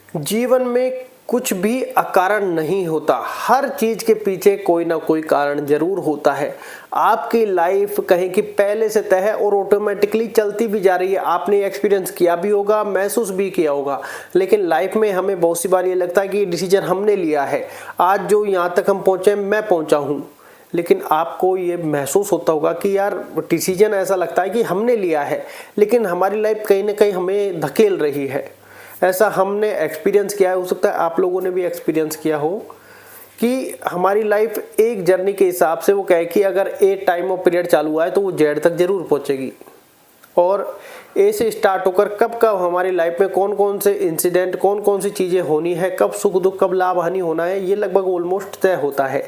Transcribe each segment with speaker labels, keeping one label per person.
Speaker 1: जीवन में कुछ भी अकारण नहीं होता, हर चीज के पीछे कोई ना कोई कारण जरूर होता है। आपकी लाइफ कहीं की पहले से तय है और ऑटोमेटिकली चलती भी जा रही है। आपने एक्सपीरियंस किया भी होगा, महसूस भी किया होगा, लेकिन लाइफ में हमें बहुत सी बार ये लगता है कि ये डिसीजन हमने लिया है, आज जो यहाँ तक हम पहुंचे मैं पहुंचा हूं। लेकिन आपको ये महसूस होता होगा कि यार डिसीजन ऐसा लगता है कि हमने लिया है, लेकिन हमारी लाइफ कहीं ना कहीं हमें धकेल रही है। ऐसा हमने एक्सपीरियंस किया है, हो सकता है आप लोगों ने भी एक्सपीरियंस किया हो कि हमारी लाइफ एक जर्नी के हिसाब से वो कहे कि अगर ए टाइम ऑफ पीरियड चालू हुआ है तो वो जेड तक जरूर पहुंचेगी, और ए से स्टार्ट होकर कब कब हमारी लाइफ में कौन कौन से इंसिडेंट, कौन कौन सी चीज़ें होनी है, कब सुख दुख, कब लाभ हानि होना है, ये लगभग ऑलमोस्ट तय होता है।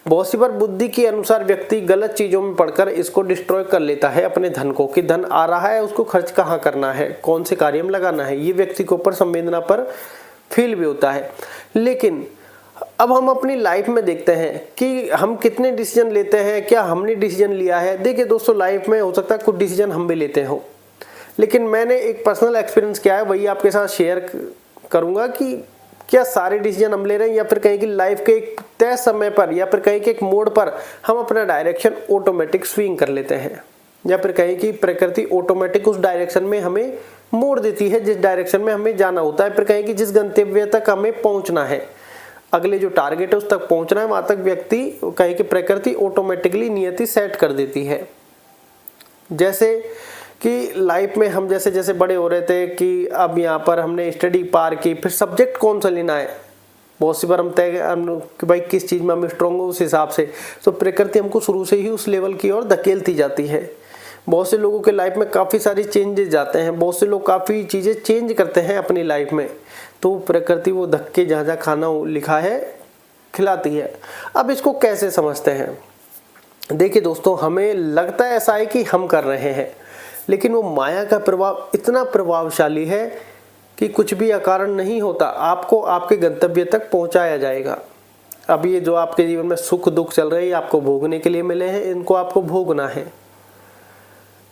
Speaker 1: बहुत सी बार बुद्धि के अनुसार व्यक्ति गलत चीज़ों में पड़कर इसको डिस्ट्रॉय कर लेता है अपने धन को, कि धन आ रहा है उसको खर्च कहाँ करना है, कौन से कार्य में लगाना है, ये व्यक्ति के ऊपर संवेदना पर फील भी होता है। लेकिन अब हम अपनी लाइफ में देखते हैं कि हम कितने डिसीजन लेते हैं, क्या हमने डिसीजन लिया है। देखिए दोस्तों, लाइफ में हो सकता है कुछ डिसीजन हम भी लेते हो, लेकिन मैंने एक पर्सनल एक्सपीरियंस किया है, वही आपके साथ शेयर करूंगा कि क्या सारे डिसीजन हम ले रहे हैं, या फिर कहीं की लाइफ के एक तय समय पर, या फिर कहीं के एक मोड़ पर हम अपना डायरेक्शन ऑटोमेटिक स्विंग कर लेते हैं, या फिर कहीं की प्रकृति ऑटोमेटिक उस डायरेक्शन में हमें मोड़ देती है जिस डायरेक्शन में हमें जाना होता है। फिर कहीं की जिस गंतव्य तक हमें पहुंचना है, अगले जो टारगेट है उस तक पहुंचना है, वहां तक व्यक्ति कहीं की प्रकृति ऑटोमेटिकली नियति सेट कर देती है। जैसे कि लाइफ में हम जैसे जैसे बड़े हो रहे थे कि अब यहाँ पर हमने स्टडी पार की, फिर सब्जेक्ट कौन सा लेना है, बहुत सी बार हम तय कि भाई किस चीज़ में हम स्ट्रॉन्ग हो, उस हिसाब से तो प्रकृति हमको शुरू से ही उस लेवल की ओर धकेलती जाती है। बहुत से लोगों के लाइफ में काफ़ी सारी चेंजेस जाते हैं, बहुत से लोग काफ़ी चीज़ें चेंज करते हैं अपनी लाइफ में, तो प्रकृति वो धक्के जहाँ जहाँ खाना लिखा है खिलाती है। अब इसको कैसे समझते हैं? देखिए दोस्तों, हमें लगता है ऐसा है कि हम कर रहे हैं, लेकिन वो माया का प्रभाव इतना प्रभावशाली है कि कुछ भी अकारण नहीं होता, आपको आपके गंतव्य तक पहुंचाया जाएगा। अब ये जो आपके जीवन में सुख दुख चल रहे हैं आपको भोगने के लिए मिले हैं, इनको आपको भोगना है।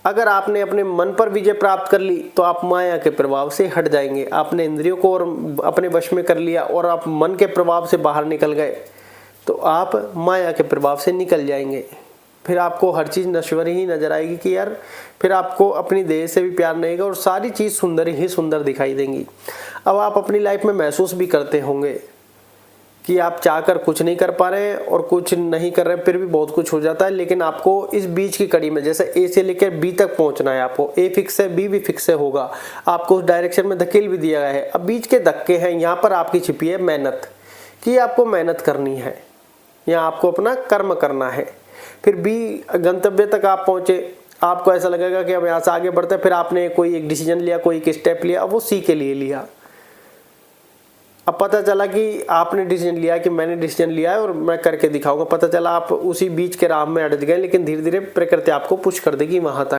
Speaker 1: अगर आपने अपने मन पर विजय प्राप्त कर ली तो आप माया के प्रभाव से हट जाएंगे। आपने इंद्रियों को और अपने वश में कर लिया और आप मन के प्रभाव से बाहर निकल गए तो आप माया के प्रभाव से निकल जाएंगे। फिर आपको हर चीज़ नश्वर ही नजर आएगी कि यार, फिर आपको अपनी देह से भी प्यार नहीं होगा और सारी चीज़ सुंदर ही सुंदर दिखाई देंगी। अब आप अपनी लाइफ में महसूस भी करते होंगे कि आप चाहकर कुछ नहीं कर पा रहे हैं और कुछ नहीं कर रहे हैं, फिर भी बहुत कुछ हो जाता है। लेकिन आपको इस बीच की कड़ी में, जैसे ए से लेकर बी तक पहुंचना है, आपको ए फिक्स है, बी भी फिक्स है होगा, आपको उस डायरेक्शन में धकेल भी दिया गया है। अब बीच के धक्के हैं, यहाँ पर आपकी छिपी है मेहनत, कि आपको मेहनत करनी है, यहाँ आपको अपना कर्म करना है। फिर बी गंतव्य तक आप पहुंचे, आपको ऐसा लगेगा कि अब यहाँ से आगे बढ़ते हैं, फिर आपने कोई एक डिसीजन लिया, कोई एक स्टेप लिया, अब वो सी के लिए लिया। अब पता चला कि आपने डिसीजन लिया कि मैंने डिसीजन लिया है और मैं करके दिखाऊंगा, पता चला आप उसी बीच के राह में अटक गए, लेकिन धीरे धीरे प्रकृति आपको पुश कर देगी वहां तक।